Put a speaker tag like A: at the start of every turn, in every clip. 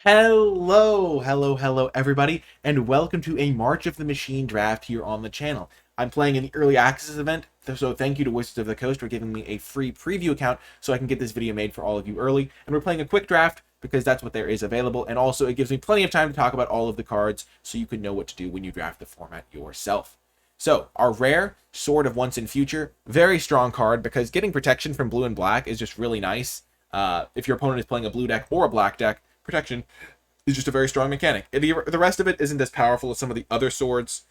A: Hello, everybody, and welcome to a March of the Machine draft here on the channel. I'm playing in the Early Access event, so thank you to Wizards of the Coast for giving me a free preview account so I can get this video made for all of you early. And we're playing a quick draft because that's what there is available, and also it gives me plenty of time to talk about all of the cards so you can know what to do when you draft the format yourself. So, our rare, Sword of Once and Future, very strong card because getting protection from blue and black is just really nice. If your opponent is playing a blue deck or a black deck, protection is just a very strong mechanic. And the rest of it isn't as powerful as some of the other swords,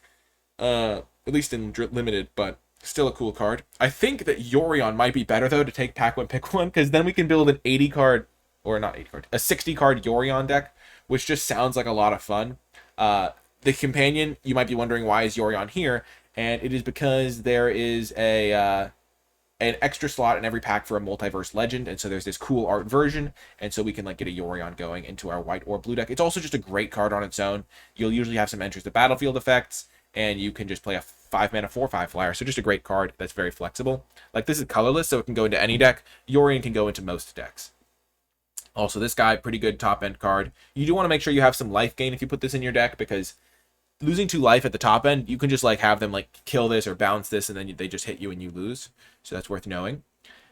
A: at least in limited, but still a cool card. I think that Yorion might be better, though, to take pack one, pick one, because then we can build an 80 card, or not 80 card, a 60 card Yorion deck, which just sounds like a lot of fun. The companion, you might be wondering why is Yorion here, and it is because there is an extra slot in every pack for a multiverse legend, and so there's this cool art version, and so we can like get a Yorion going into our white or blue deck. It's also just a great card on its own. You'll usually have some enters to battlefield effects, and you can just play a 5-mana 4/5 flyer. So just a great card that's very flexible. Like, this is colorless, so it can go into any deck. Yorion can go into most decks. Also, this guy, pretty good top end card. You do want to make sure you have some life gain if you put this in your deck, because losing 2 life at the top end, you can just like have them like kill this or bounce this, and then they just hit you and you lose. So that's worth knowing.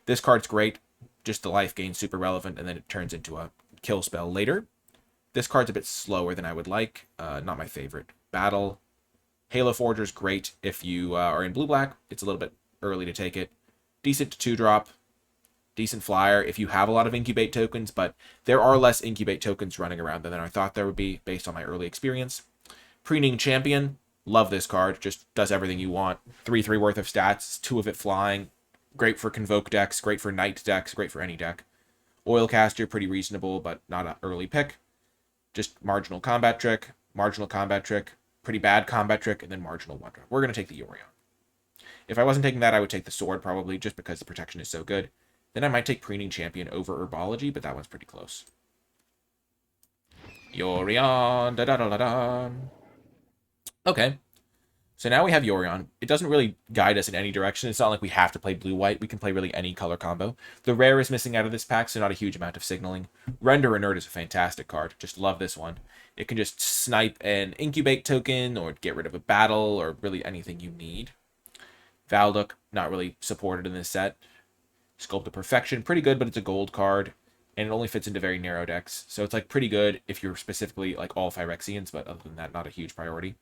A: This card's great. Just the life gain super relevant, and then it turns into a kill spell later. This card's a bit slower than I would like. Not my favorite. Battle. Halo Forger's great if you are in blue-black. It's a little bit early to take it. Decent 2-drop. Decent flyer if you have a lot of incubate tokens, but there are less incubate tokens running around than I thought there would be based on my early experience. Preening Champion, love this card, just does everything you want. 3/3 worth of stats, 2 of it flying, great for Convoke decks, great for Knight decks, great for any deck. Oilcaster, pretty reasonable, but not an early pick. Just marginal combat trick, pretty bad combat trick, and then marginal wonder. We're going to take the Yorion. If I wasn't taking that, I would take the sword probably, just because the protection is so good. Then I might take Preening Champion over Herbology, but that one's pretty close. Yorion, da-da-da-da-da. Okay, so now we have Yorion. It doesn't really guide us in any direction. It's not like we have to play blue-white. We can play really any color combo. The rare is missing out of this pack, so not a huge amount of signaling. Render Inert is a fantastic card. Just love this one. It can just snipe an incubate token or get rid of a battle or really anything you need. Valduk, not really supported in this set. Sculpt of Perfection, pretty good, but it's a gold card, and it only fits into very narrow decks. So it's like pretty good if you're specifically like all Phyrexians, but other than that, not a huge priority.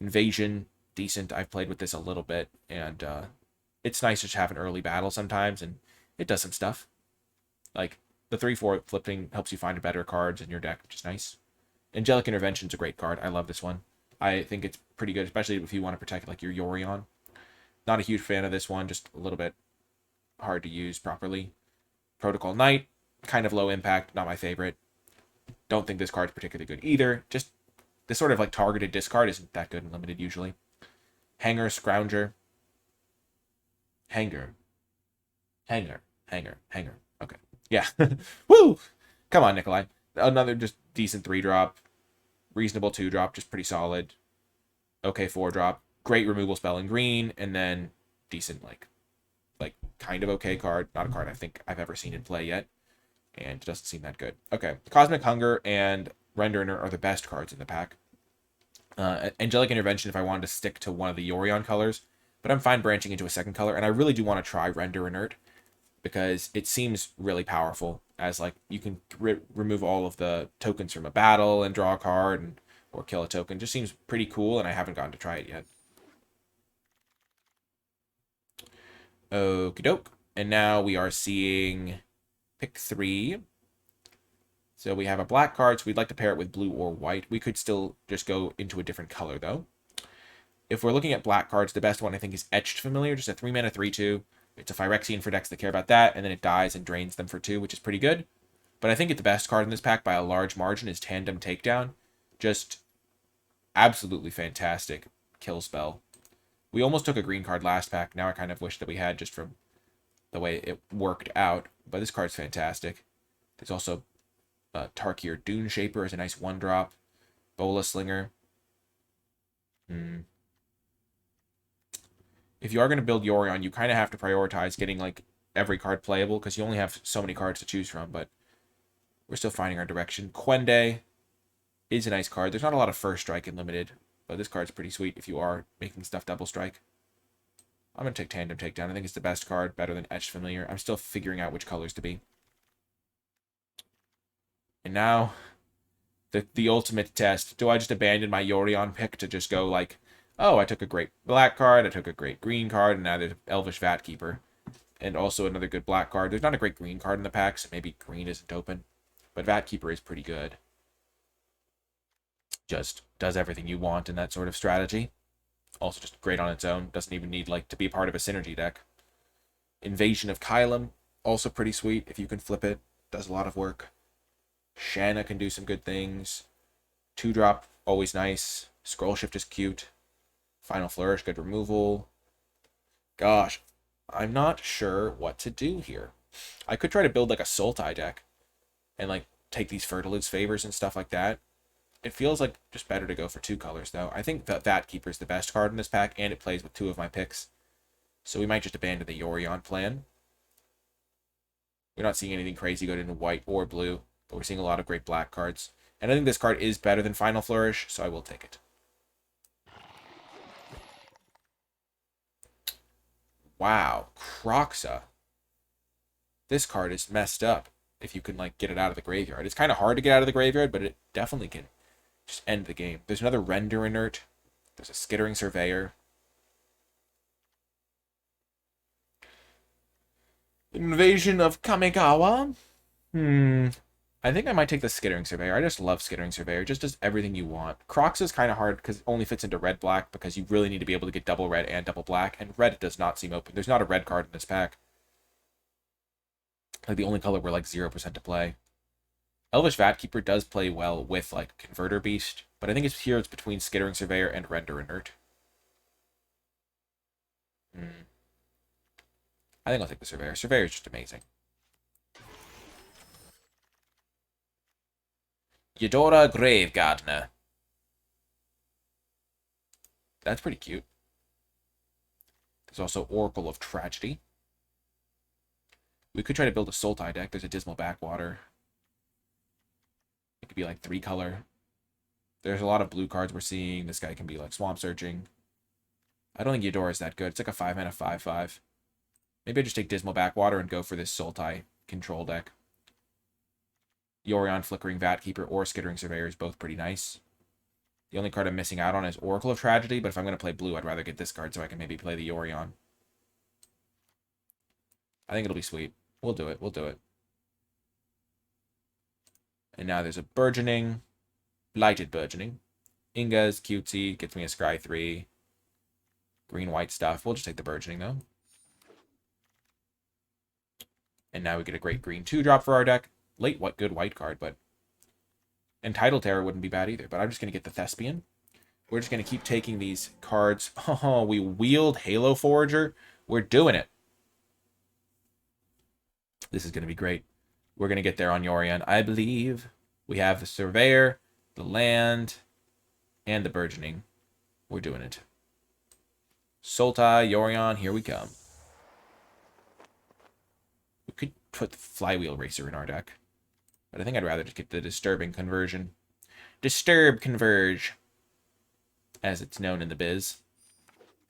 A: Invasion, decent. I've played with this a little bit, and it's nice to have an early battle sometimes, and it does some stuff. Like, the 3/4 flipping helps you find better cards in your deck, which is nice. Angelic Intervention's a great card. I love this one. I think it's pretty good, especially if you want to protect like your Yorion. Not a huge fan of this one, just a little bit hard to use properly. Protocol Knight, kind of low impact, not my favorite. Don't think this card's particularly good either. Just this sort of like targeted discard isn't that good and limited usually. Hanger, Scrounger. Hanger. Okay. Yeah. Woo! Come on, Nikolai. Another just decent 3-drop. Reasonable 2-drop, just pretty solid. Okay, 4-drop. Great removal spell in green, and then decent, like kind of okay card. Not a card I think I've ever seen in play yet. And it doesn't seem that good. Okay. Cosmic Hunger and Render Inert are the best cards in the pack. Angelic Intervention if I wanted to stick to one of the Yorion colors, but I'm fine branching into a second color, and I really do want to try Render Inert because it seems really powerful, as like you can remove all of the tokens from a battle and draw a card or kill a token. Just seems pretty cool, and I haven't gotten to try it yet. Okie doke. And now we are seeing pick 3. So we have a black card, so we'd like to pair it with blue or white. We could still just go into a different color, though. If we're looking at black cards, the best one I think is Etched Familiar, just a 3-mana 3/2. It's a Phyrexian for decks that care about that, and then it dies and drains them for 2, which is pretty good. But I think the best card in this pack by a large margin is Tandem Takedown. Just absolutely fantastic kill spell. We almost took a green card last pack. Now I kind of wish that we had, just from the way it worked out. But this card's fantastic. There's also Tarkir Dune Shaper is a nice 1-drop. Bola Slinger. If you are going to build Yorion, you kind of have to prioritize getting like every card playable, because you only have so many cards to choose from. But We're still finding our direction. Quende is a nice card. There's not a lot of first strike in limited, but this card's pretty sweet if you are making stuff double strike. I'm going to take Tandem Takedown. I think it's the best card, better than Etched Familiar. I'm still figuring out which colors to be. And now, the ultimate test. Do I just abandon my Yorion pick to just go like, oh, I took a great black card, I took a great green card, and now there's Elvish Vatkeeper. And also another good black card. There's not a great green card in the pack, so maybe green isn't open. But Vatkeeper is pretty good. Just does everything you want in that sort of strategy. Also just great on its own. Doesn't even need like to be part of a synergy deck. Invasion of Kylum, also pretty sweet if you can flip it. Does a lot of work. Shanna can do some good things. 2-drop, always nice. Scroll Shift is cute. Final Flourish, good removal. Gosh, I'm not sure what to do here. I could try to build like a Sultai deck and like take these Fertilized Favors and stuff like that. It feels like just better to go for 2 colors though. I think that Vatkeeper is the best card in this pack, and it plays with 2 of my picks. So we might just abandon the Yorion plan. We're not seeing anything crazy good in white or blue, but we're seeing a lot of great black cards. And I think this card is better than Final Flourish, so I will take it. Wow, Croxa. This card is messed up if you can like get it out of the graveyard. It's kind of hard to get out of the graveyard, but it definitely can just end the game. There's another Render Inert. There's a Skittering Surveyor. Invasion of Kamigawa. I think I might take the Skittering Surveyor. I just love Skittering Surveyor. It just does everything you want. Crocs is kind of hard because it only fits into red-black because you really need to be able to get double red and double black, and red does not seem open. There's not a red card in this pack. Like the only color we're like 0% to play. Elvish Vatkeeper does play well with like Converter Beast, but I think it's between Skittering Surveyor and Render Inert. I think I'll take the Surveyor. Surveyor is just amazing. Eudora Gravegardener. That's pretty cute. There's also Oracle of Tragedy. We could try to build a Sultai deck. There's a Dismal Backwater. It could be like 3 color. There's a lot of blue cards we're seeing. This guy can be like Swamp Searching. I don't think Eudora is that good. It's like a 5-mana 5/5. Maybe I just take Dismal Backwater and go for this Sultai control deck. Yorion, Flickering Vatkeeper, or Skittering Surveyor is both pretty nice. The only card I'm missing out on is Oracle of Tragedy, but if I'm going to play blue, I'd rather get this card so I can maybe play the Yorion. I think it'll be sweet. We'll do it. We'll do it. And now there's a Burgeoning. Blighted Burgeoning. Inga's cutesy. Gets me a Scry 3. Green-white stuff. We'll just take the Burgeoning, though. And now we get a great green 2-drop for our deck. Late good white card, but... And Tidal Terror wouldn't be bad either, but I'm just going to get the Thespian. We're just going to keep taking these cards. Oh, we wield Halo Forager. We're doing it. This is going to be great. We're going to get there on Yorion. I believe we have the Surveyor, the Land, and the Burgeoning. We're doing it. Sultai, Yorion, here we come. We could put the Flywheel Racer in our deck, but I think I'd rather just get the Disturbing Conversion. Disturb Converge, as it's known in the biz.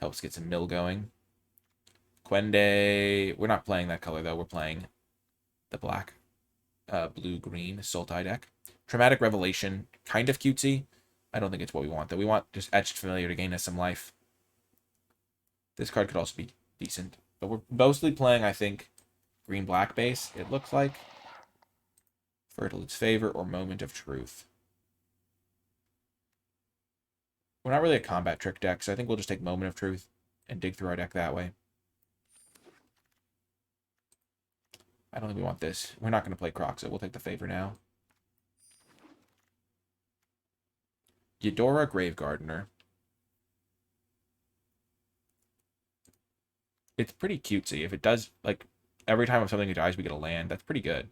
A: Helps get some mill going. Quende. We're not playing that color, though. We're playing the black, blue-green Sultai deck. Traumatic Revelation. Kind of cutesy. I don't think it's what we want, though. We want just Etched Familiar to gain us some life. This card could also be decent. But we're mostly playing, I think, green-black base, it looks like. Fertilized Favor or Moment of Truth. We're not really a combat trick deck, so I think we'll just take Moment of Truth and dig through our deck that way. I don't think we want this. We're not going to play Croxa. We'll take the Favor now. Eudora Gravegardener. It's pretty cutesy. If it does, like, every time something dies, we get a land. That's pretty good.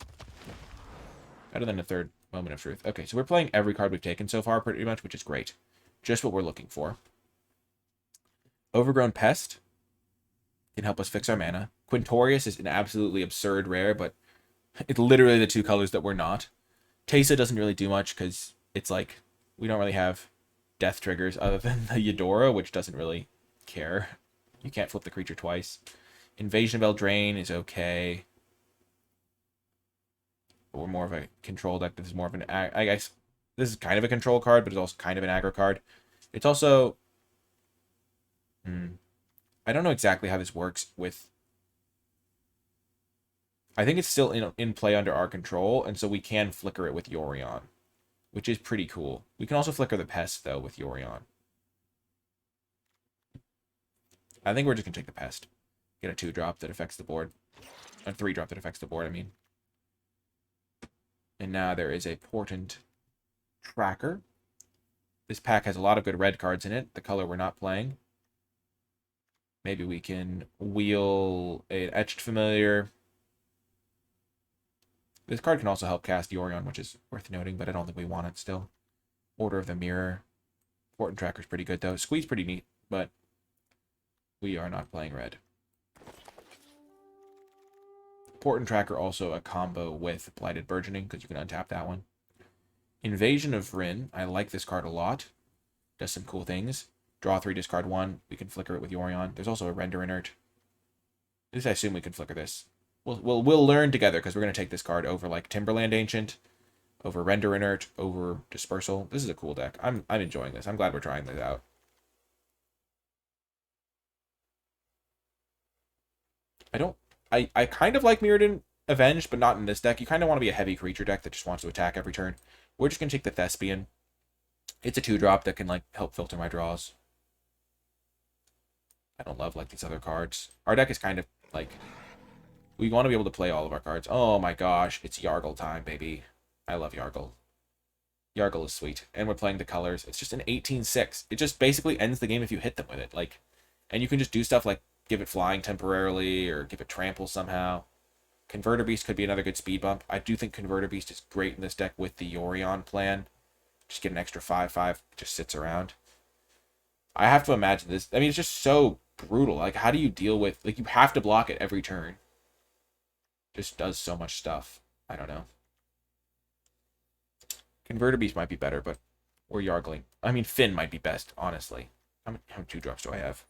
A: Better than a third Moment of Truth. Okay, so we're playing every card we've taken so far, pretty much, which is great. Just what we're looking for. Overgrown Pest can help us fix our mana. Quintorius is an absolutely absurd rare, but it's literally the 2 colors that we're not. Teysa doesn't really do much because it's like we don't really have death triggers other than the Eudora, which doesn't really care. You can't flip the creature twice. Invasion of Eldraine is okay. We're more of a control deck. This is more of an... I guess this is kind of a control card, but it's also kind of an aggro card. It's also... I don't know exactly how this works with... I think it's still in play under our control, and so we can flicker it with Yorion, which is pretty cool. We can also flicker the Pest, though, with Yorion. I think we're just going to take the Pest. Get a 2-drop that affects the board. A 3-drop that affects the board, I mean. And now there is a Portent Tracker. This pack has a lot of good red cards in it. The color we're not playing. Maybe we can wheel an Etched Familiar. This card can also help cast Yorion, which is worth noting, but I don't think we want it still. Order of the Mirror. Portent Tracker's pretty good, though. Squeeze pretty neat, but we are not playing red. Portent Tracker also a combo with Blighted Burgeoning, because you can untap that one. Invasion of Vryn. I like this card a lot. Does some cool things. Draw 3, discard 1. We can flicker it with Yorion. There's also a Render Inert. At least I assume we can flicker this. We'll learn together, because we're going to take this card over like Timberland Ancient, over Render Inert, over Dispersal. This is a cool deck. I'm enjoying this. I'm glad we're trying this out. I kind of like Mirrodin Avenged, but not in this deck. You kind of want to be a heavy creature deck that just wants to attack every turn. We're just going to take the Thespian. It's a 2-drop that can like help filter my draws. I don't love like these other cards. Our deck is kind of like... We want to be able to play all of our cards. Oh my gosh, it's Yargle time, baby. I love Yargle. Yargle is sweet. And we're playing the colors. It's just an 18-6. It just basically ends the game if you hit them with it. Like, and you can just do stuff like give it flying temporarily or give it trample somehow. Converter Beast could be another good speed bump. I do think Converter Beast is great in this deck with the Yorion plan. Just get an extra 5/5. Just sits around. I have to imagine this. I mean, it's just so brutal. Like, how do you deal with... Like, you have to block it every turn. Just does so much stuff. I don't know. Converter Beast might be better, but we're Yargling. I mean, Finn might be best, honestly. How many 2-drops do I have?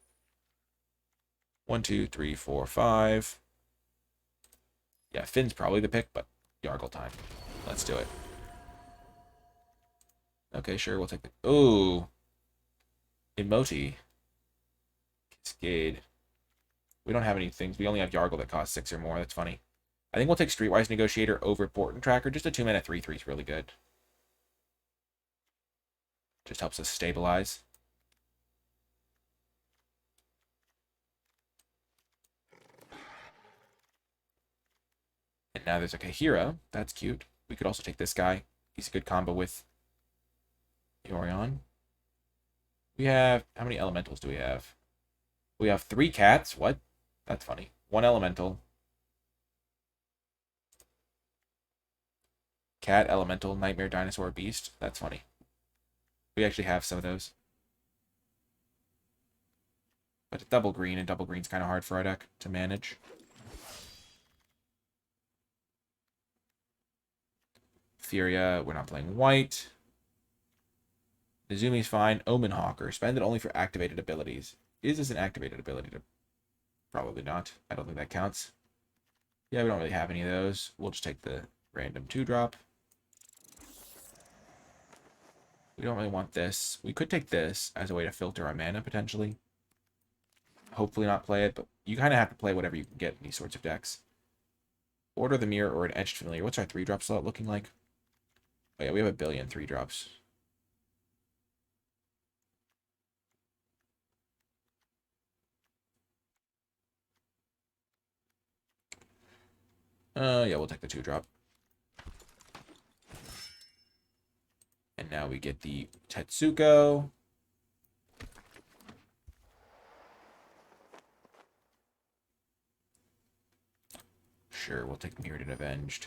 A: 1, 2, 3, 4, 5. Yeah, Finn's probably the pick, but Yargle time. Let's do it. Okay, sure, we'll take the... Ooh. Emoti. Cascade. We don't have any things. We only have Yargle that costs 6 or more. That's funny. I think we'll take Streetwise Negotiator over Portent Tracker. Just a 2-mana 3/3 is really good. Just helps us stabilize. And now there's a Kahira. That's cute. We could also take this guy. He's a good combo with Yorion. We have... How many elementals do we have? We have 3 cats. What? That's funny. 1 elemental. Cat, elemental, nightmare, dinosaur, beast. That's funny. We actually have some of those. But it's double green, and double green's kind of hard for our deck to manage. Furia, we're not playing white. Izumi's fine. Omen Hawker. Spend it only for activated abilities. Is this an activated ability? Probably not. I don't think that counts. Yeah, we don't really have any of those. We'll just take the random 2-drop. We don't really want this. We could take this as a way to filter our mana, potentially. Hopefully not play it, but you kind of have to play whatever you can get in these sorts of decks. Order the Mirror or an Etched Familiar. What's our 3-drop slot looking like? Oh yeah, we have a billion 3-drops. Yeah, we'll take the 2-drop. And now we get the Tetsuko. Sure, we'll take Mirrored and Avenged.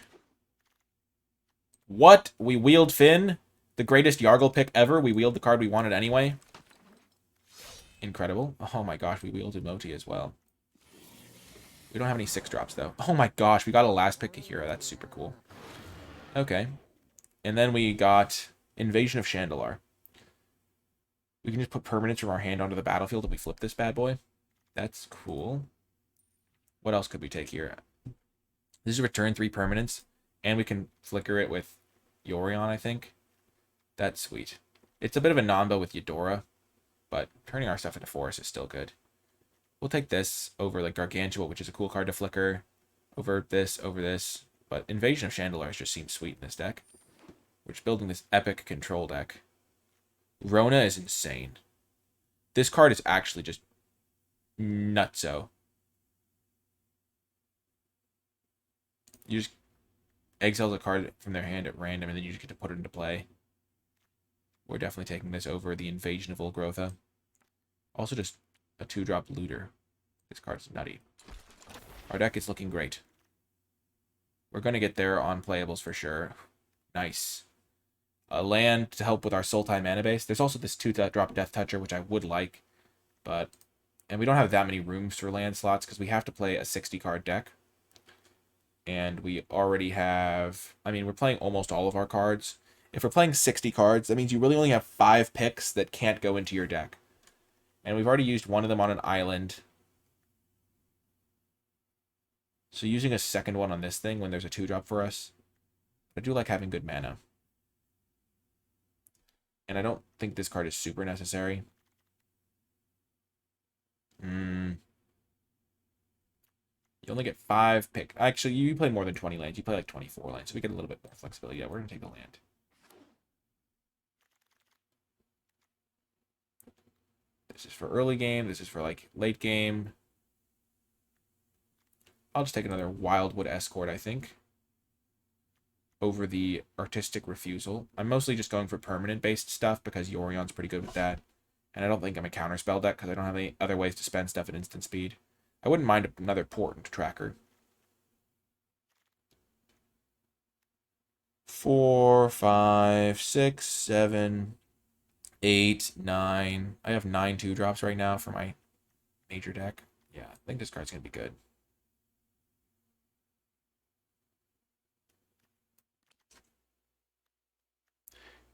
A: What? We wheeled Finn? The greatest Yargle pick ever? We wheeled the card we wanted anyway? Incredible. Oh my gosh, we wheeled Emoti as well. We don't have any 6-drops, though. Oh my gosh, we got a last pick Kahira. That's super cool. Okay. And then we got Invasion of Chandalar. We can just put permanents from our hand onto the battlefield if we flip this bad boy. That's cool. What else could we take here? This is return 3 permanents, and we can flicker it with Yorion, I think. That's sweet. It's a bit of a nombo with Eudora, but turning our stuff into forest is still good. We'll take this over like Gargantua, which is a cool card to flicker. Over this. But Invasion of Chandalar just seems sweet in this deck. We're just building this epic control deck. Rona is insane. This card is actually just nutso. You just exiles a card from their hand at random, and then you just get to put it into play. We're definitely taking this over the Invasion of Ulgrotha. Also just a 2-drop looter. This card's nutty. Our deck is looking great. We're going to get there on playables for sure. Nice. A land to help with our Sultai mana base. There's also this 2-drop Death Toucher, which I would like. But, and we don't have that many rooms for land slots because we have to play a 60-card deck. And we already have, I mean, we're playing almost all of our cards. If we're playing 60 cards, that means you really only have 5 picks that can't go into your deck. And we've already used one of them on an island. So using a second one on this thing when there's a 2-drop for us. I do like having good mana. And I don't think this card is super necessary. You only get 5 pick. Actually, you play more than 20 lands. You play like 24 lands, so we get a little bit more flexibility. Yeah, we're going to take the land. This is for early game. This is for like late game. I'll just take another Wildwood Escort, I think, over the Artistic Refusal. I'm mostly just going for permanent-based stuff because Yorion's pretty good with that. And I don't think I'm a counterspell deck because I don't have any other ways to spend stuff at instant speed. I wouldn't mind another Portent Tracker. 4, 5, 6, 7, 8, 9. I have 9 2-drops right now for my major deck. Yeah, I think this card's going to be good.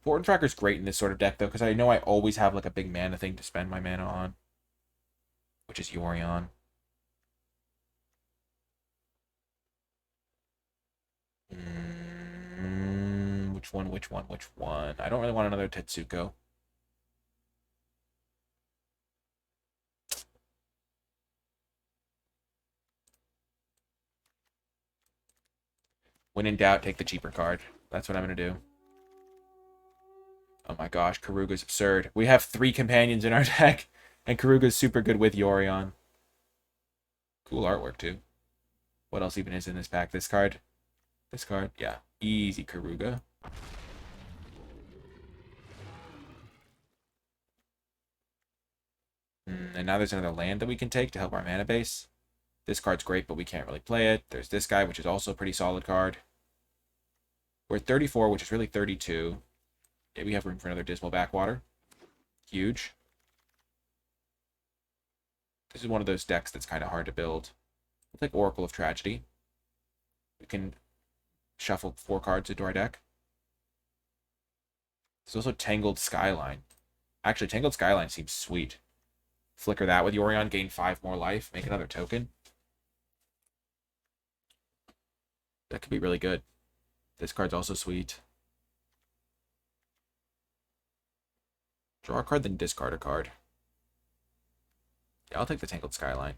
A: Portent Tracker's great in this sort of deck, though, because I know I always have like a big mana thing to spend my mana on, which is Yorion. Which one? I don't really want another Tetsuko. When in doubt, take the cheaper card. That's what I'm going to do. Oh my gosh, Karuga's absurd. We have 3 companions in our deck, and Karuga's super good with Yorion. Cool artwork, too. What else even is in this pack? This card? This card? Yeah. Easy, Karuga. And now there's another land that we can take to help our mana base. This card's great, but we can't really play it. There's this guy, which is also a pretty solid card. We're at 34, which is really 32. Yeah, we have room for another Dismal Backwater. Huge. This is one of those decks that's kind of hard to build. We'll take Oracle of Tragedy. We can shuffle 4 cards into our deck. There's also Tangled Skyline. Actually, Tangled Skyline seems sweet. Flicker that with Yorion, gain 5 more life, make another token. That could be really good. This card's also sweet. Draw a card, then discard a card. Yeah, I'll take the Tangled Skyline.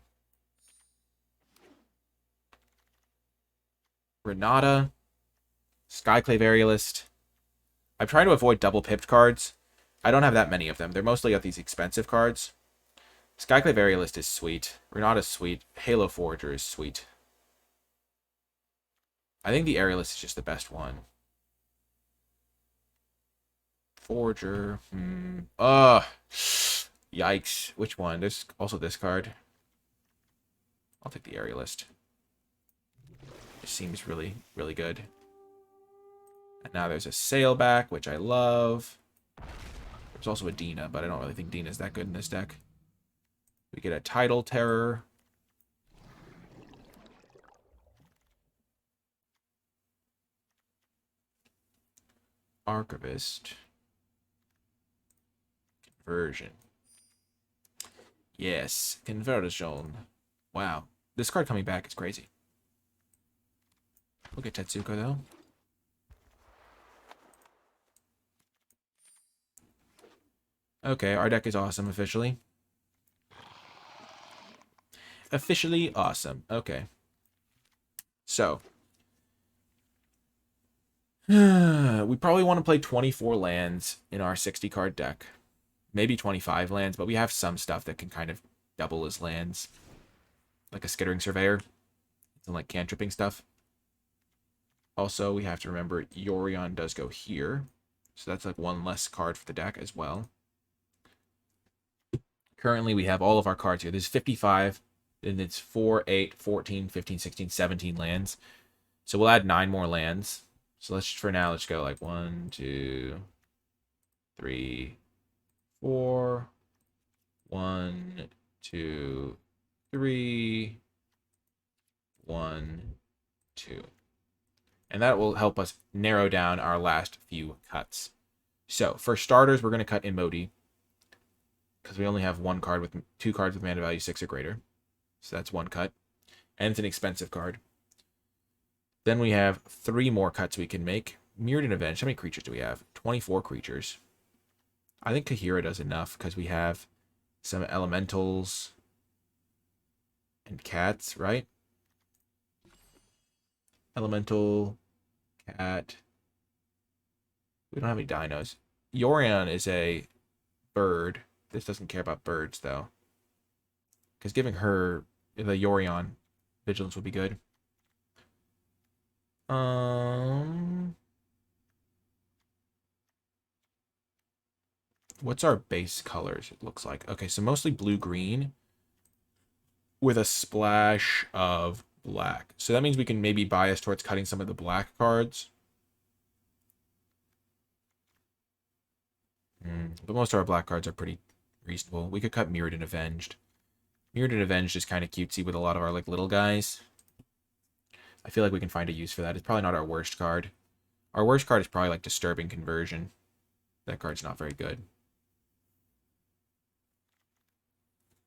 A: Renata. Skyclave Aerialist. I'm trying to avoid double-pipped cards. I don't have that many of them. They're mostly of these expensive cards. Skyclave Aerialist is sweet. Renata's sweet. Halo Forager is sweet. I think the Aerialist is just the best one. Forager. Yikes. Which one? There's also this card. I'll take the Aerialist. It seems really, really good. And now there's a Sailback, which I love. There's also a Dina, but I don't really think Dina's that good in this deck. We get a Tidal Terror. Archivist. Conversion. Yes, conversion. Wow. This card coming back is crazy. We'll get Tetsuko, though. Okay, our deck is awesome, officially. Officially awesome. Okay. So. We probably want to play 24 lands in our 60-card deck. Maybe 25 lands, but we have some stuff that can kind of double as lands. Like a Skittering Surveyor. And like cantripping stuff. Also, we have to remember Yorion does go here. So that's like one less card for the deck as well. Currently, we have all of our cards here. There's 55, and it's 4, 8, 14, 15, 16, 17 lands. So we'll add 9 more lands. So let's, for now, let's go like 1, 2, 3, 4. 1, 2, 3. 1, 2. And that will help us narrow down our last few cuts. So, for starters, we're going to cut Emoti, because we only have 2 cards with mana value 6 or greater. So that's 1 cut. And it's an expensive card. Then we have 3 more cuts we can make. Mirrored and Avenged. How many creatures do we have? 24 creatures. I think Kahira does enough, because we have some elementals and cats, right? Elemental, cat. We don't have any dinos. Yorion is a bird. This doesn't care about birds, though. Because giving her the Yorion vigilance would be good. What's our base colors? It looks like. Okay, so mostly blue-green with a splash of black. So that means we can maybe bias towards cutting some of the black cards. But most of our black cards are pretty reasonable. We could cut Mirrored and Avenged. Mirrored and Avenged is kind of cutesy with a lot of our like little guys. I feel like we can find a use for that. It's probably not our worst card. Our worst card is probably like Disturbing Conversion. That card's not very good.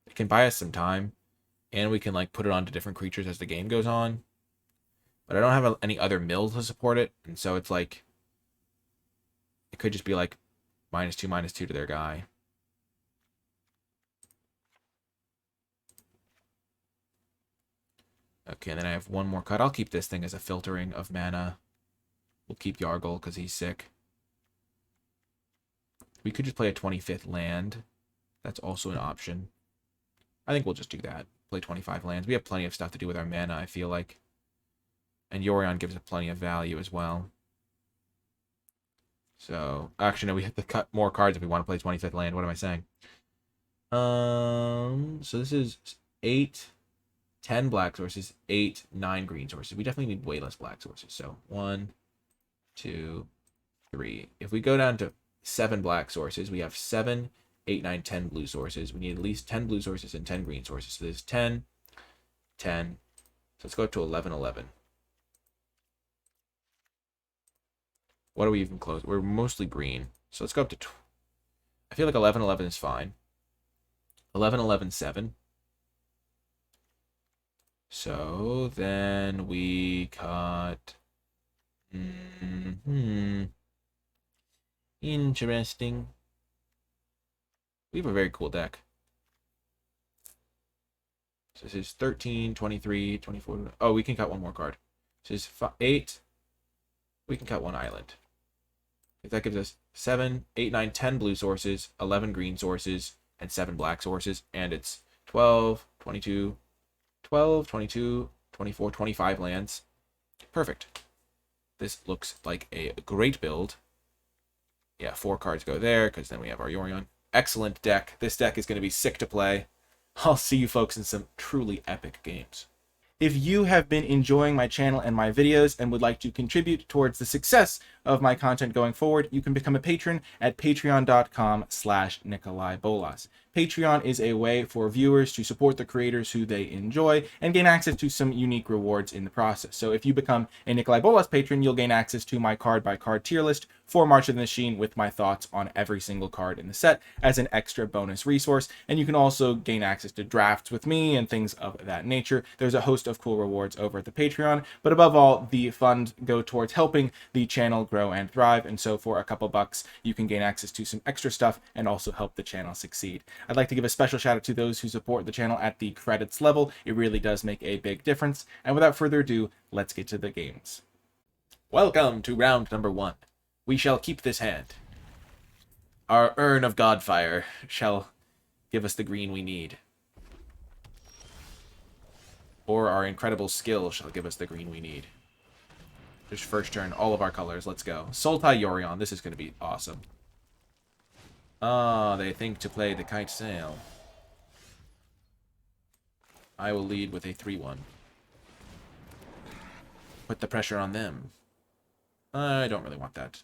A: It can buy us some time, and we can like put it onto different creatures as the game goes on. But I don't have any other mill to support it, and so it's like it could just be like -2/-2 to their guy. Okay, and then I have 1 more cut. I'll keep this thing as a filtering of mana. We'll keep Yargle because he's sick. We could just play a 25th land. That's also an option. I think we'll just do that. Play 25 lands. We have plenty of stuff to do with our mana, I feel like. And Yorion gives us plenty of value as well. So, actually, no, we have to cut more cards if we want to play 25th land. What am I saying? So this is 8, 10 black sources, 8, 9 green sources. We definitely need way less black sources. So 1, 2, 3. If we go down to 7 black sources, we have 7, 8, 9, 10 blue sources. We need at least 10 blue sources and 10 green sources. So there's 10, 10. So let's go up to 11, 11. What are we even close? We're mostly green. So let's go up to... I feel like 11, 11 is fine. 11, 11, 7. So then we cut... Interesting. We have a very cool deck. So this is 13, 23, 24. Oh, we can cut 1 more card. So this is 8. We can cut 1 island. If that gives us 7, 8, 9, 10 blue sources, 11 green sources, and 7 black sources. And it's 12, 22, 12, 22, 24, 25 lands. Perfect. This looks like a great build. Yeah, 4 cards go there, because then we have our Yorion. Excellent deck. This deck is going to be sick to play. I'll see you folks in some truly epic games. If you have been enjoying my channel and my videos and would like to contribute towards the success of my content going forward, you can become a patron at patreon.com/NicolaiBolas. Patreon is a way for viewers to support the creators who they enjoy and gain access to some unique rewards in the process. So if you become a NicolaiBolas patron, you'll gain access to my card-by-card tier list for March of the Machine with my thoughts on every single card in the set as an extra bonus resource. And you can also gain access to drafts with me and things of that nature. There's a host of cool rewards over at the Patreon, but above all, the funds go towards helping the channel grow and thrive. And so for a couple bucks, you can gain access to some extra stuff and also help the channel succeed. I'd like to give a special shout out to those who support the channel at the credits level. It really does make a big difference. And without further ado, let's get to the games. Welcome to round number 1. We shall keep this hand. Our urn of Godfire shall give us the green we need. Or our incredible skill shall give us the green we need. Just first turn, all of our colors. Let's go. Sultai Yorion. This is going to be awesome. Ah, they think to play the kite sail. I will lead with a 3-1. Put the pressure on them. I don't really want that.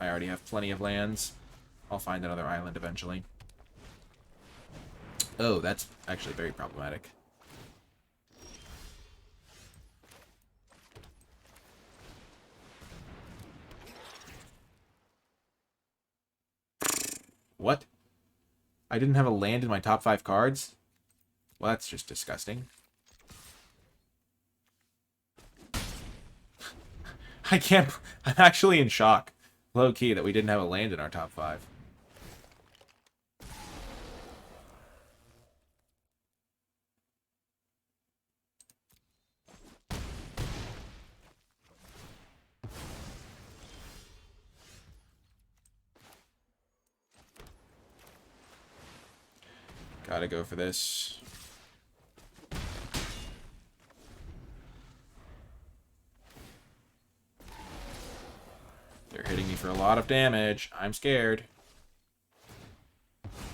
A: I already have plenty of lands. I'll find another island eventually. Oh, that's actually very problematic. What? I didn't have a land in my top 5 cards? Well, that's just disgusting. I can't... I'm actually in shock. Low-key that we didn't have a land in our top 5. Gotta go for this. They're hitting me for a lot of damage. I'm scared.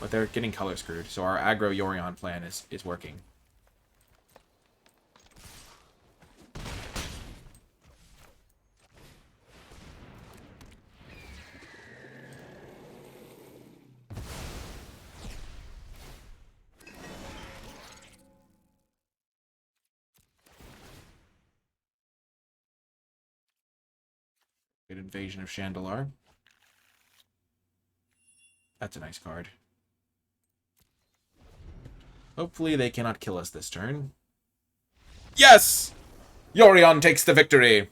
A: But they're getting color screwed, so our aggro Yorion plan is working. Good Invasion of Chandalar. That's a nice card. Hopefully they cannot kill us this turn. Yes! Yorion takes the victory!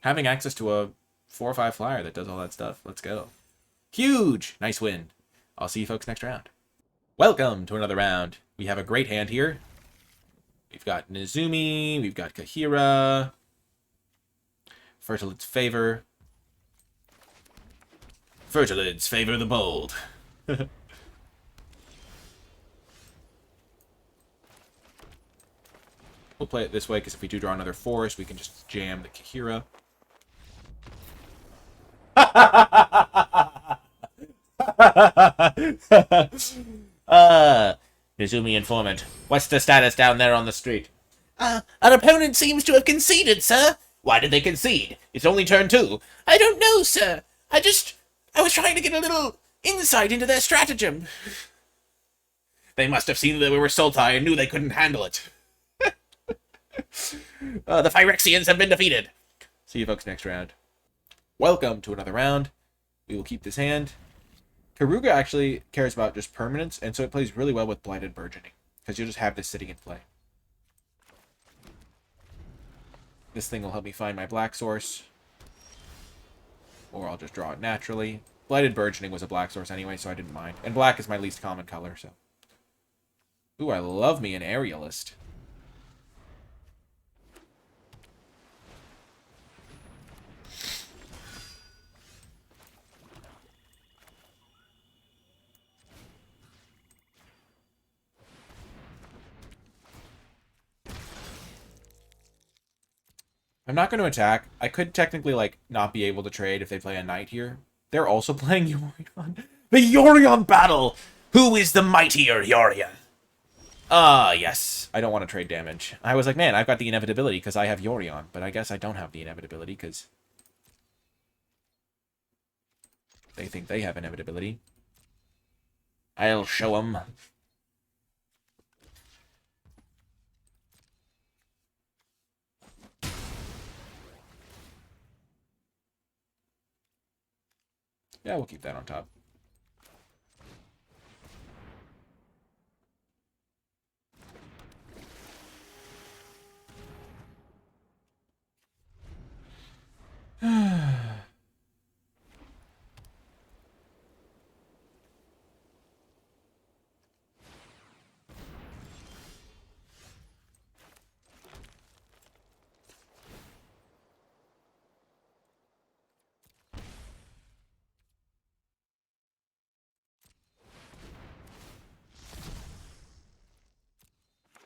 A: Having access to a 4/5 flyer that does all that stuff. Let's go. Huge! Nice win. I'll see you folks next round. Welcome to another round. We have a great hand here. We've got Nizumi, we've got Kahira, Fertilid's Favor. Fertilid's Favor the Bold. We'll play it this way, because if we do draw another forest, we can just jam the Kahira. Nizumi informant. What's the status down there on the street?
B: Our opponent seems to have conceded, sir.
A: Why did they concede? It's only turn 2.
B: I don't know, sir. I was trying to get a little insight into their stratagem.
A: They must have seen that we were Sultai and knew they couldn't handle it.
B: The Phyrexians have been defeated.
A: See you folks next round. Welcome to another round. We will keep this hand. Karuga actually cares about just permanence, and so it plays really well with Blighted Burgeoning, because you'll just have this sitting in play. This thing will help me find my black source. Or I'll just draw it naturally. Blighted Burgeoning was a black source anyway, so I didn't mind. And black is my least common color, so... Ooh, I love me an Aerialist. I'm not going to attack. I could technically, like, not be able to trade if they play a knight here. They're also playing Yorion. The Yorion battle!
B: Who is the mightier Yorion?
A: Ah, yes. I don't want to trade damage. I was like, man, I've got the inevitability because I have Yorion, but I guess I don't have the inevitability because they think they have inevitability. I'll show them. Yeah, we'll keep that on top.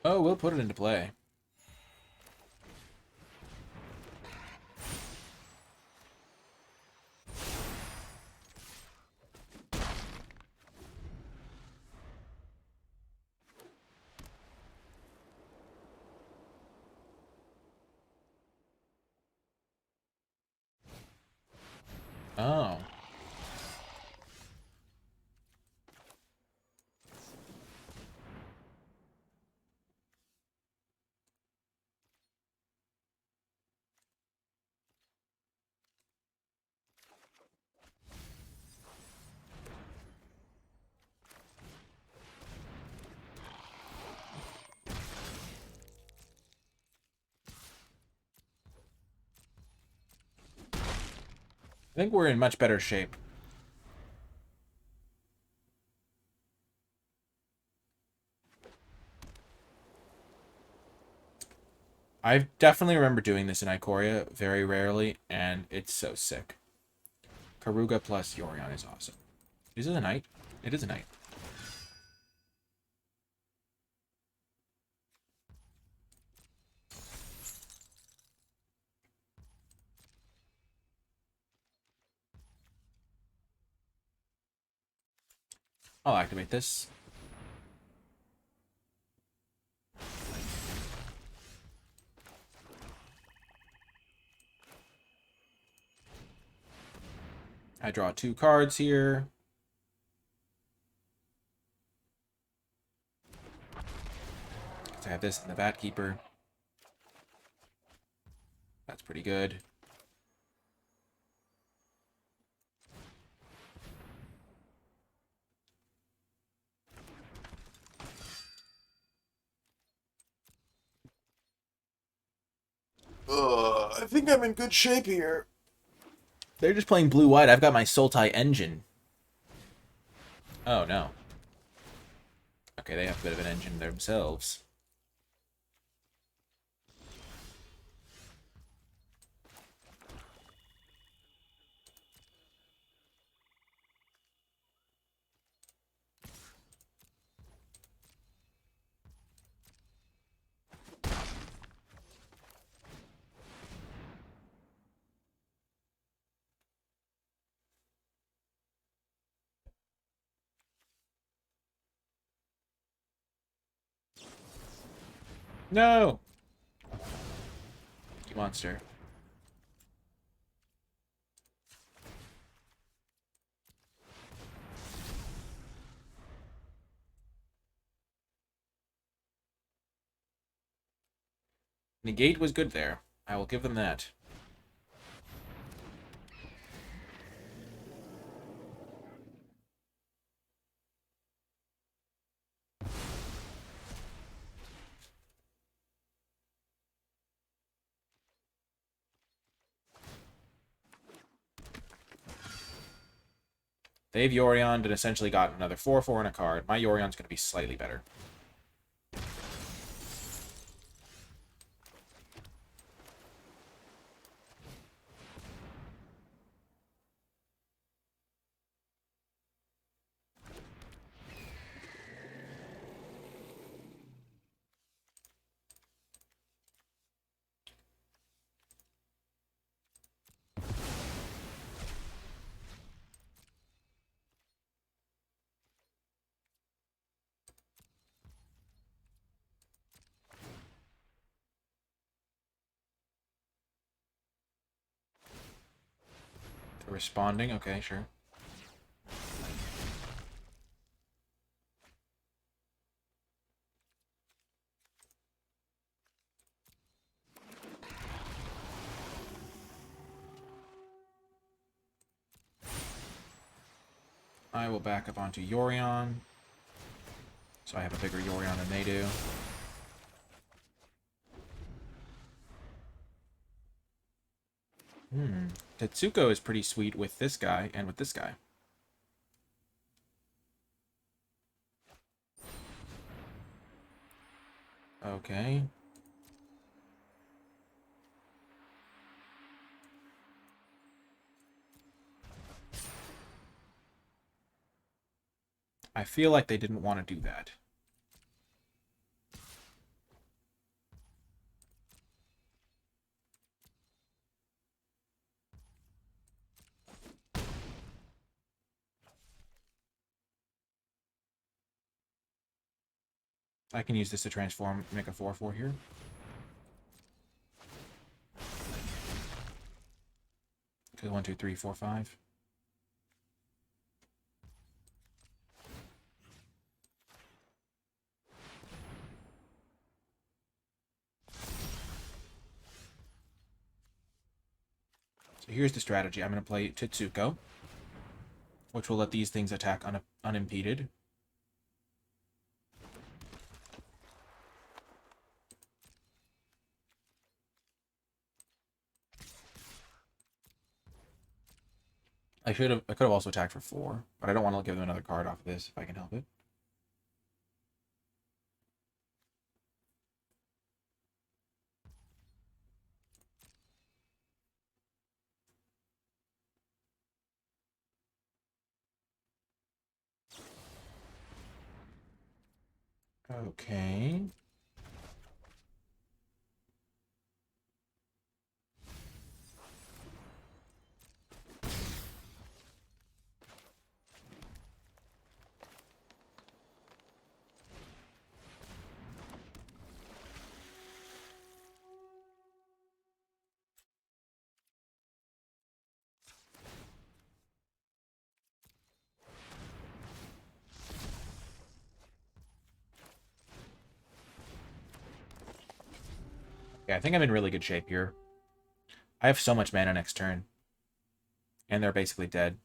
A: Oh, we'll put it into play. Oh. I think we're in much better shape. I definitely remember doing this in Ikoria very rarely, and it's so sick. Karuga plus Yorion is awesome. Is it a knight? It is a knight. I'll activate this. I draw 2 cards here. I have this in the Batkeeper. That's pretty good. I think I'm in good shape here. They're just playing blue-white. I've got my Sultai engine. Oh, no. Okay, they have a bit of an engine themselves. No! You monster. Negate was good there. I will give them that. They've Yorioned and essentially got another 4/4 and a card. My Yorion's going to be slightly better. Responding, okay, sure. I will back up onto Yorion. So I have a bigger Yorion than they do. Tetsuko is pretty sweet with this guy and with this guy. Okay. I feel like they didn't want to do that. I can use this to transform, make a 4/4 here. Okay, 1, 2, 3, 4, 5. So here's the strategy. I'm going to play Tetsuko, which will let these things attack unimpeded. I could have also attacked for 4, but I don't want to give them another card off of this if I can help it. Okay. Yeah, I think I'm in really good shape here. I have so much mana next turn. And they're basically dead.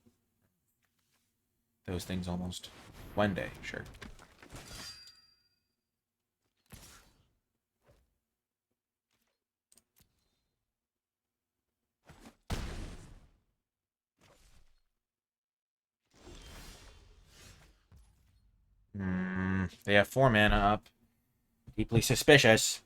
A: Those things almost. One day, sure. They have 4 mana up. Deeply suspicious.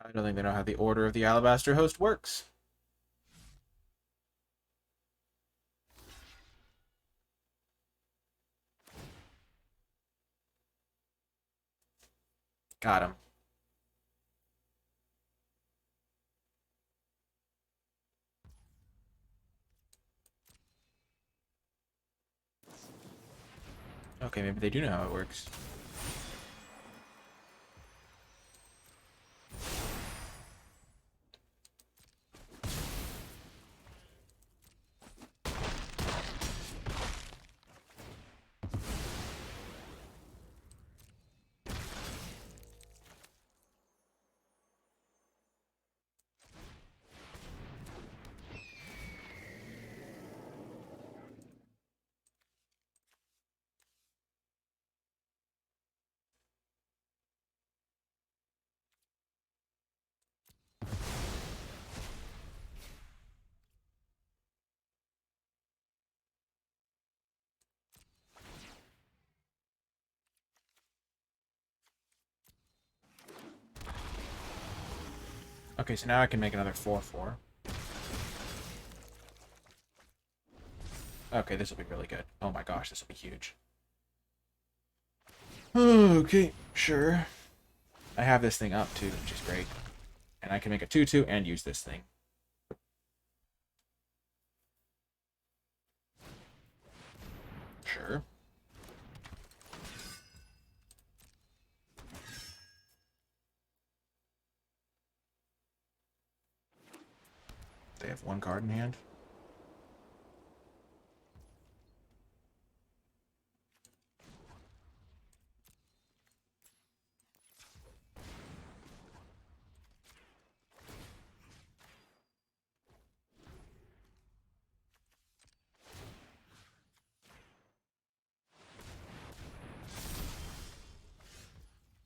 A: I don't think they know how the Order of the Alabaster Host works. Got him. Okay, maybe they do know how it works. Okay, so now I can make another 4/4. Okay, this will be really good. Oh my gosh, this will be huge. Okay, sure. I have this thing up too, which is great. And I can make a 2/2 and use this thing. Sure. They have one card in hand.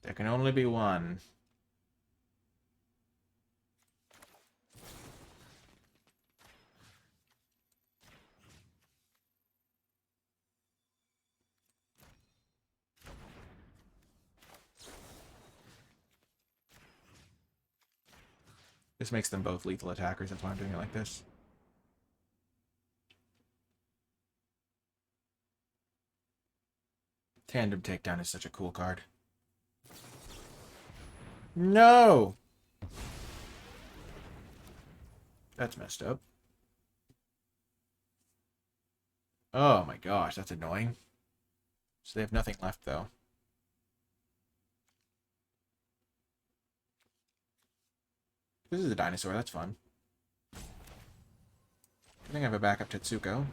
A: There can only be one. This makes them both lethal attackers. That's why I'm doing it like this. Tandem Takedown is such a cool card. No! That's messed up. Oh my gosh, that's annoying. So they have nothing left, though. This is a dinosaur, that's fun. I think I have a backup Tetsuko.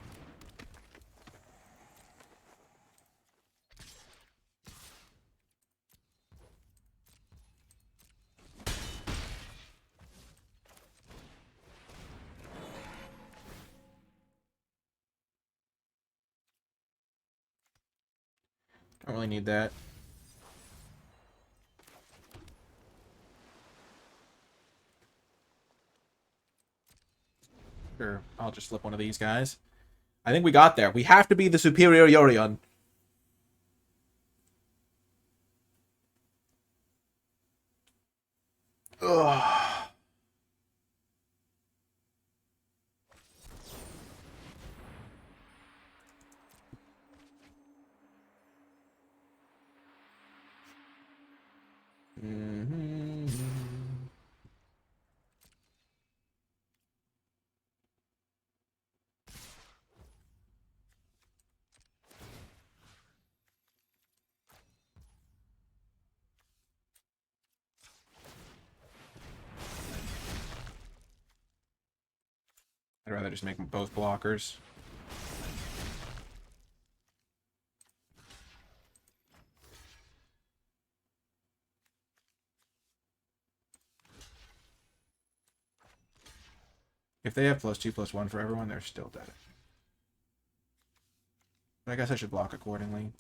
A: Don't really need that. Sure, I'll just flip one of these guys. I think we got there. We have to be the superior Yorion. Ugh. I'd rather just make them both blockers. If they have +2/+1 for everyone, they're still dead. But I guess I should block accordingly.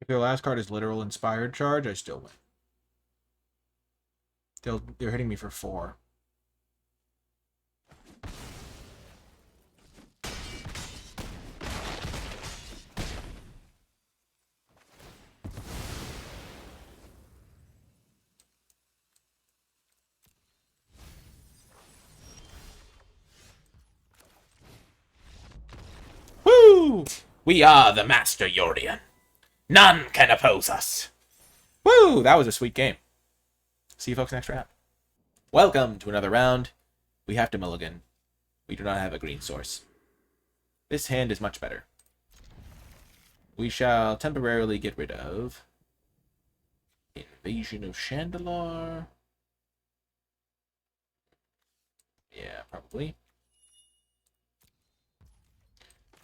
A: If their last card is literal inspired charge, I still win. They're hitting me for 4.
B: Woo! We are the Master Yorion. None can oppose us.
A: Woo! That was a sweet game. See you folks next round. Welcome to another round. We have to mulligan. We do not have a green source. This hand is much better. We shall temporarily get rid of Invasion of Chandelar. Yeah, probably.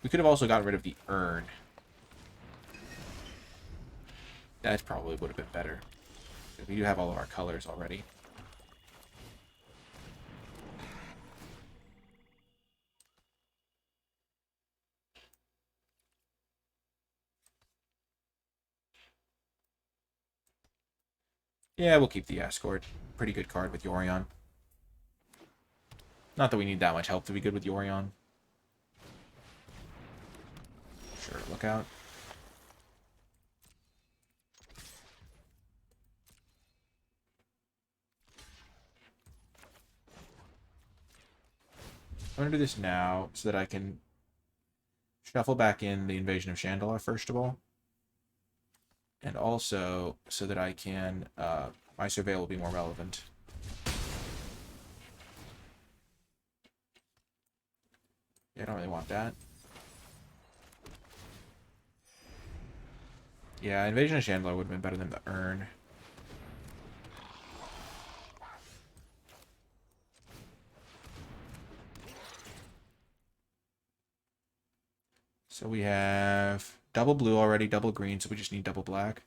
A: We could have also gotten rid of the urn. That probably would have been better. We do have all of our colors already. Yeah, we'll keep the escort. Pretty good card with Yorion. Not that we need that much help to be good with Yorion. Sure, look out. I'm going to do this now so that I can shuffle back in the Invasion of Shandala, first of all. And also so that I can... my Surveil will be more relevant. Yeah, I don't really want that. Yeah, Invasion of Chandler would have been better than the Urn. So we have double blue already, double green, so we just need double black.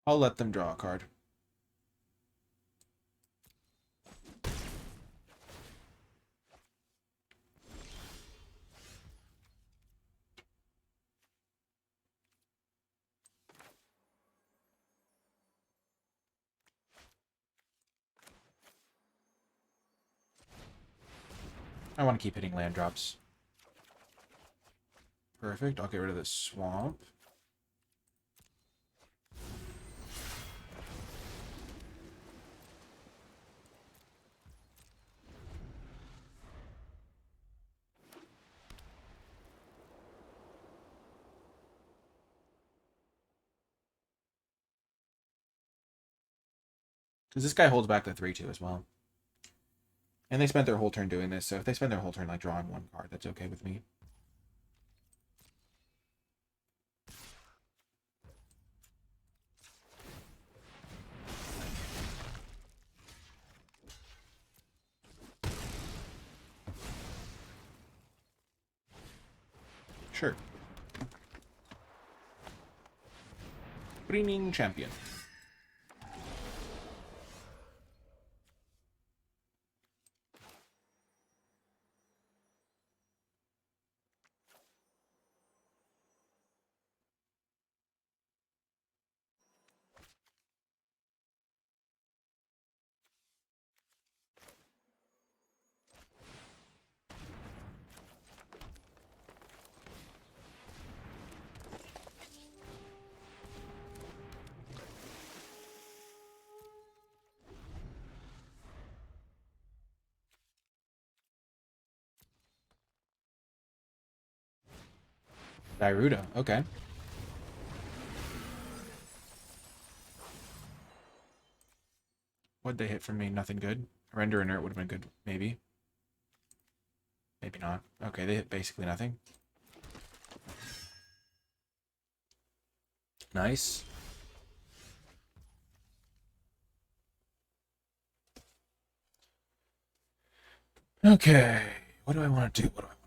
A: I'll let them draw a card. I want to keep hitting land drops. Perfect. I'll get rid of this swamp. Because this guy holds back the 3-2 as well. And they spent their whole turn doing this, so if they spend their whole turn like drawing one card, that's okay with me. Sure. Reigning champion. Dairuda, okay. What'd they hit from me? Nothing good. Render inert would have been good, maybe. Maybe not. Okay, they hit basically nothing. Nice. Okay. What do I want to do? What do I want to do?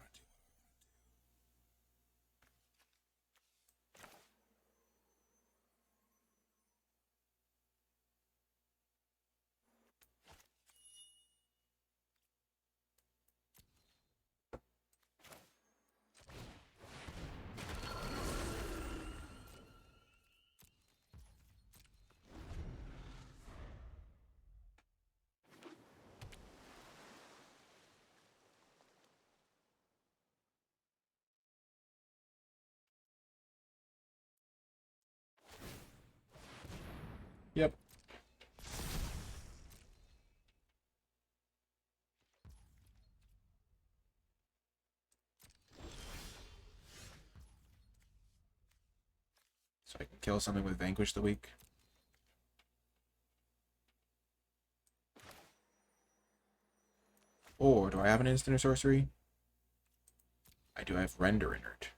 A: Yep. So I can kill something with Vanquish the Weak. Or do I have an instant or sorcery? I do have Render Inert.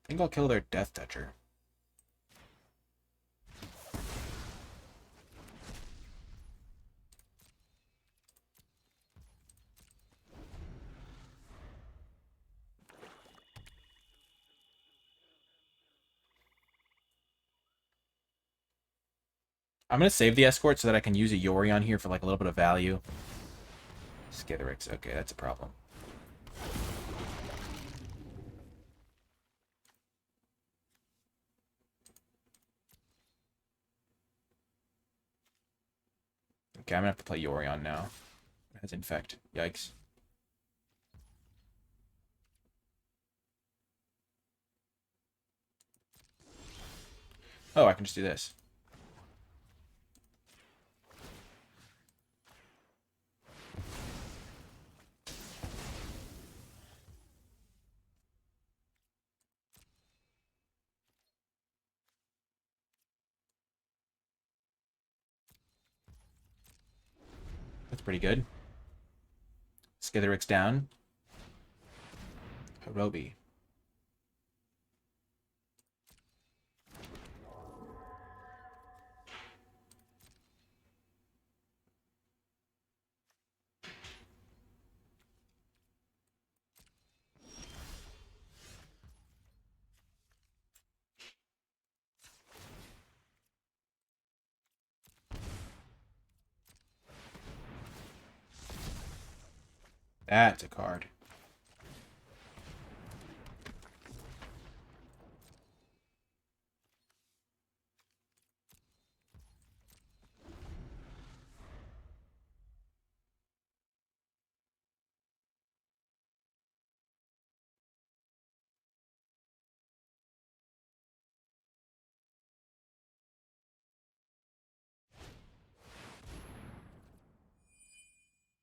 A: I think I'll kill their Death Toucher. I'm going to save the Escort so that I can use a Yori on here for like a little bit of value. Skitherix. Okay, that's a problem. Okay, I'm going to have to play Yori on now. It has Infect. Yikes. Oh, I can just do this. That's pretty good. Skitherix down. Hirobi. That's a card.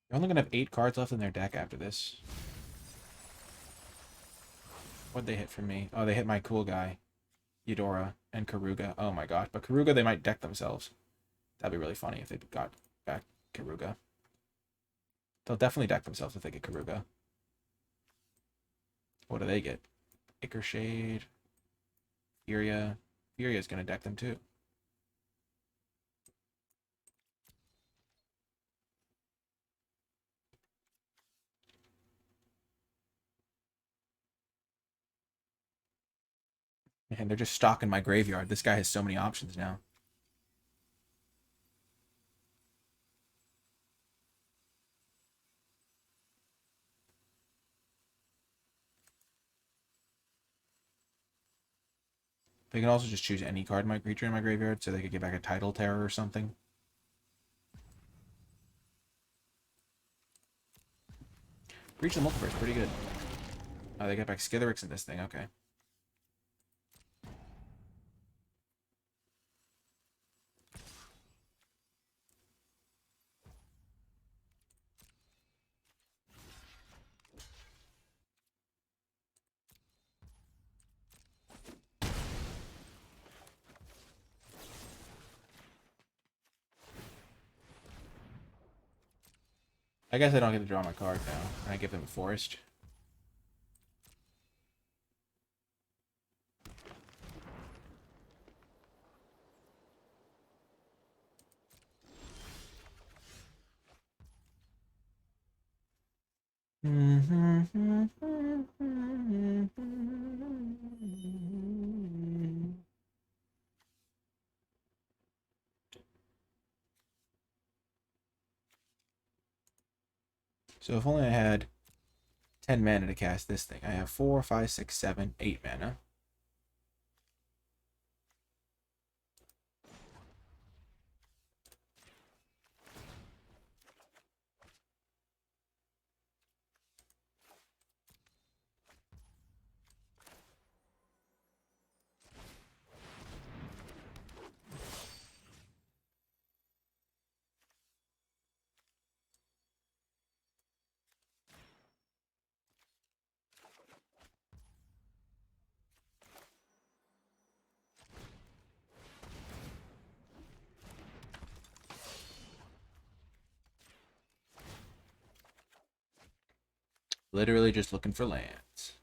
A: They're only going to have 8 cards left in their deck after this. What'd they hit from me? Oh, they hit my cool guy. Eudora and Karuga. Oh my gosh. But Karuga, they might deck themselves. That'd be really funny if they got back Karuga. They'll definitely deck themselves if they get Karuga. What do they get? Icar Shade. Furia. Furia's going to deck them too. Man, they're just stocking my graveyard. This guy has so many options now. They can also just choose any card in my creature in my graveyard, so they could get back a Tidal Terror or something. Breach the Multiverse, pretty good. Oh, they got back Skitherix in this thing, okay. I guess I don't get to draw my card now. And I give them a Forest. So if only I had 10 mana to cast this thing. I have 4, 5, 6, 7, 8 mana. Literally just looking for lands.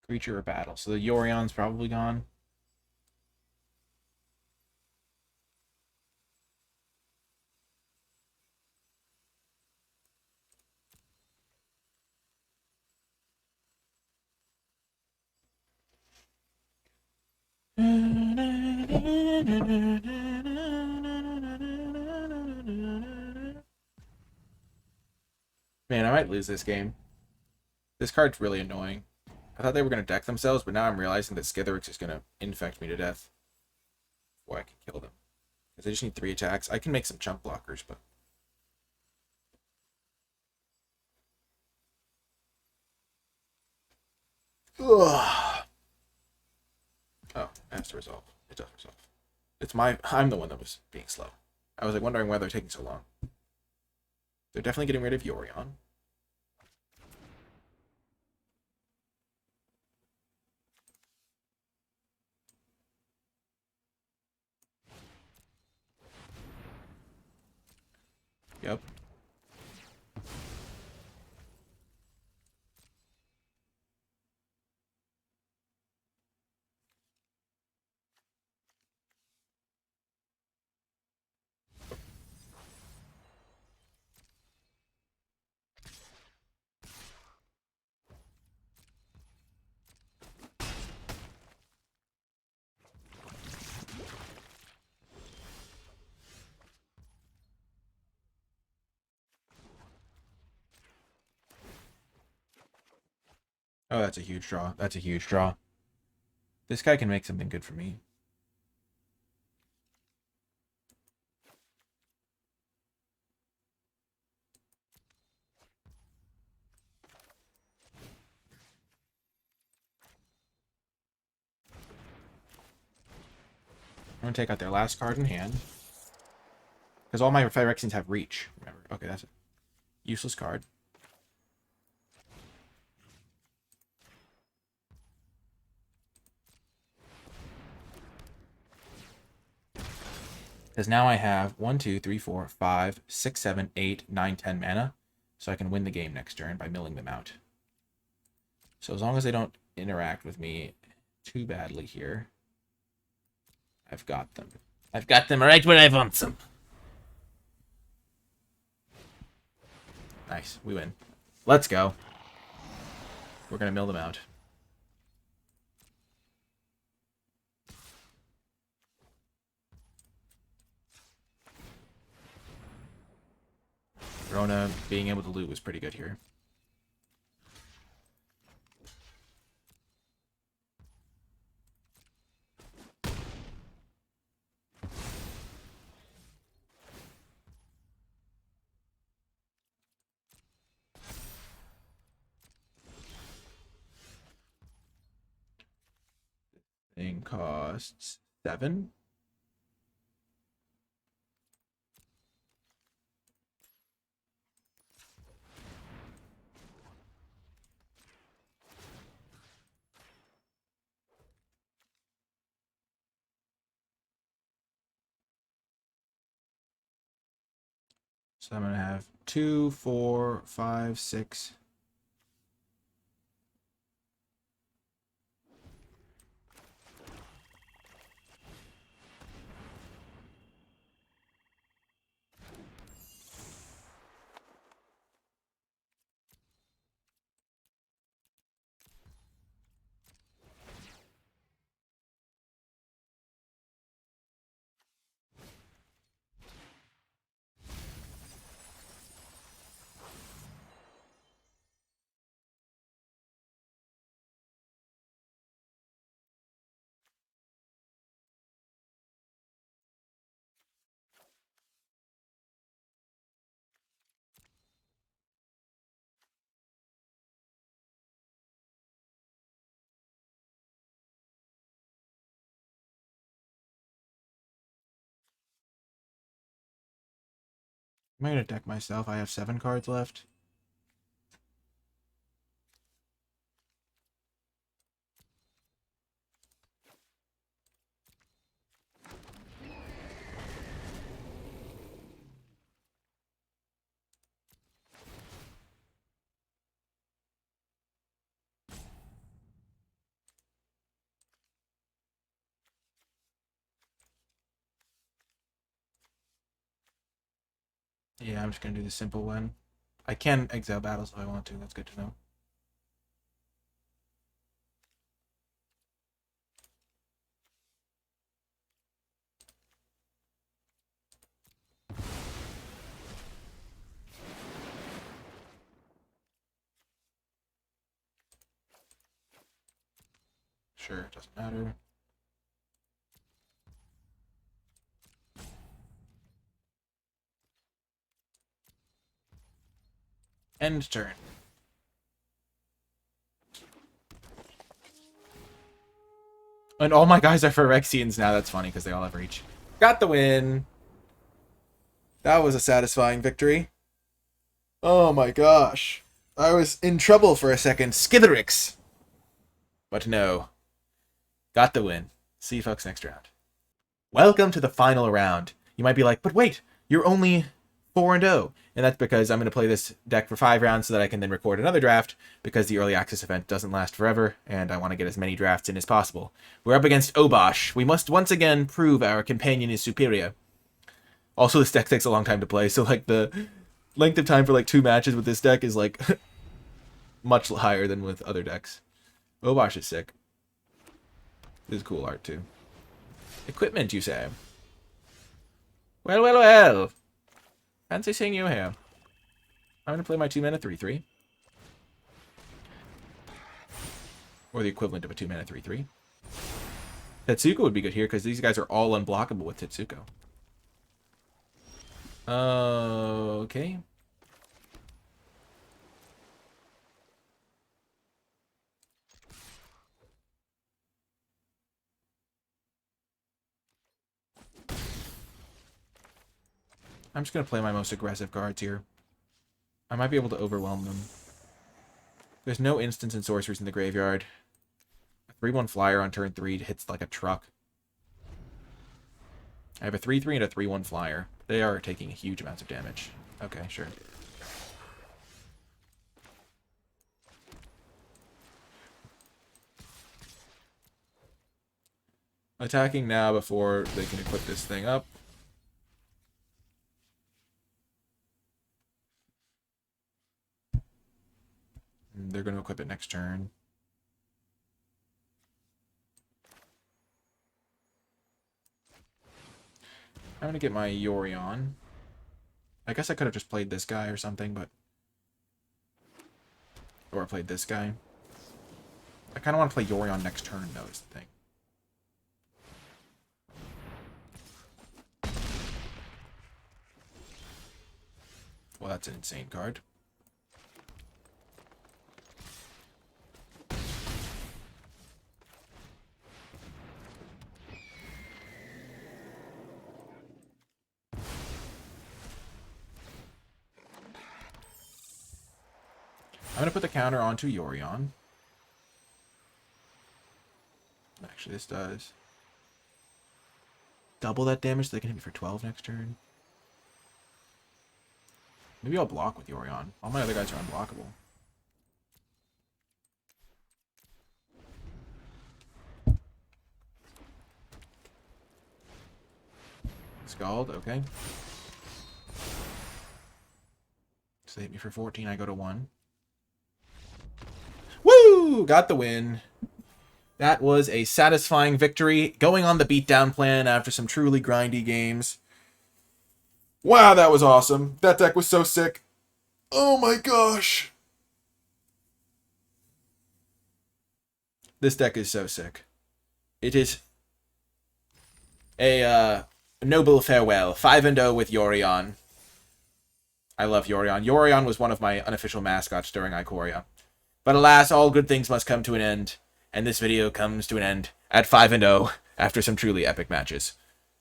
A: Creature or battle. So the Yorion's probably gone. Man, I might lose this game. This card's really annoying. I thought they were going to deck themselves, but now I'm realizing that Skitherix is going to infect me to death before I can kill them. Because I just need 3 attacks. I can make some chump blockers, but... Ugh. Oh, it has to resolve. It does resolve. I'm the one that was being slow. I was like wondering why they're taking so long. They're definitely getting rid of Yorion. Yep. Oh, that's a huge draw. That's a huge draw. This guy can make something good for me. I'm going to take out their last card in hand. Because all my Phyrexians have reach. Remember. Okay, that's a useless card. Because now I have 1, 2, 3, 4, 5, 6, 7, 8, 9, 10 mana. So I can win the game next turn by milling them out. So as long as they don't interact with me too badly here, I've got them. I've got them right where I want them. Nice. We win. Let's go. We're going to mill them out. Rona being able to loot was pretty good here. Thing costs 7. So I'm going to have 2, 4, 5, 6, I'm gonna deck myself. I have 7 cards left. Yeah, I'm just gonna do the simple one. I can exile battles if I want to. That's good to know. Sure, doesn't matter. End turn. And all my guys are Phyrexians now. That's funny because they all have reach. Got the win. That was a satisfying victory. Oh my gosh. I was in trouble for a second. Skitherix. But no. Got the win. See you folks next round. Welcome to the final round. You might be like, but wait, you're only 4-0. And that's because I'm going to play this deck for 5 rounds so that I can then record another draft, because the early access event doesn't last forever, and I want to get as many drafts in as possible. We're up against Obosh. We must once again prove our companion is superior. Also, this deck takes a long time to play, so like the length of time for like 2 matches with this deck is like much higher than with other decks. Obosh is sick. This is cool art too. Equipment, you say? Well, well, well. Fancy seeing you here. I'm going to play my 2-mana 3/3. Or the equivalent of a 2-mana 3/3. Tetsuko would be good here, because these guys are all unblockable with Tetsuko. Okay. I'm just going to play my most aggressive cards here. I might be able to overwhelm them. There's no instants and sorceries in the graveyard. A 3/1 flyer on turn 3 hits like a truck. I have a 3/3 and a 3/1 flyer. They are taking huge amounts of damage. Okay, sure. Attacking now before they can equip this thing up. They're going to equip it next turn. I'm going to get my Yorion. I guess I could have just played this guy or something, but... Or played this guy. I kind of want to play Yorion next turn, though, is the thing. Well, that's an insane card. I'm going to put the counter onto Yorion. Actually, this does double that damage, so they can hit me for 12 next turn. Maybe I'll block with Yorion. All my other guys are unblockable. Scald, okay. So they hit me for 14, I go to 1. Woo! Got the win. That was a satisfying victory, going on the beatdown plan after some truly grindy games. Wow, that was awesome. That deck was so sick. Oh my gosh. This deck is so sick. It is a noble farewell. 5-0 with Yorion. I love Yorion. Yorion was one of my unofficial mascots during Ikoria. But alas, all good things must come to an end. And this video comes to an end at 5-0 after some truly epic matches.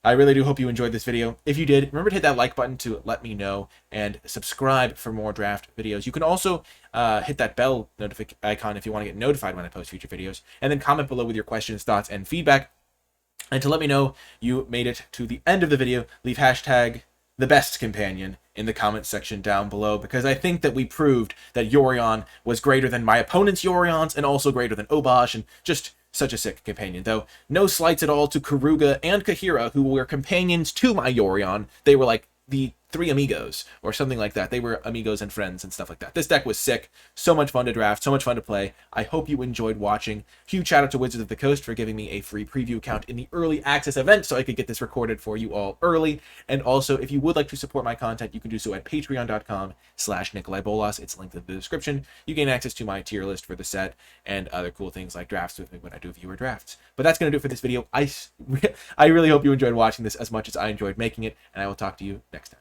A: I really do hope you enjoyed this video. If you did, remember to hit that like button to let me know, and subscribe for more draft videos. You can also hit that bell icon if you want to get notified when I post future videos, and then comment below with your questions, thoughts, and feedback. And to let me know you made it to the end of the video, leave hashtag the best companion in the comments section down below, because I think that we proved that Yorion was greater than my opponent's Yorions and also greater than Obosh, and just such a sick companion. Though no slights at all to Karuga and Kahira, who were companions to my Yorion. They were like the three amigos or something like that. They were amigos and friends and stuff like that. This deck was sick. So much fun to draft, so much fun to play. I hope you enjoyed watching. Huge shout out to Wizards of the Coast for giving me a free preview account in the early access event so I could get this recorded for you all early. And also, if you would like to support my content, you can do so at patreon.com/NicolaiBolas. It's linked in the description. You gain access to my tier list for the set and other cool things like drafts with me when I do viewer drafts. But that's going to do it for this video. I really hope you enjoyed watching this as much as I enjoyed making it, and I will talk to you next time.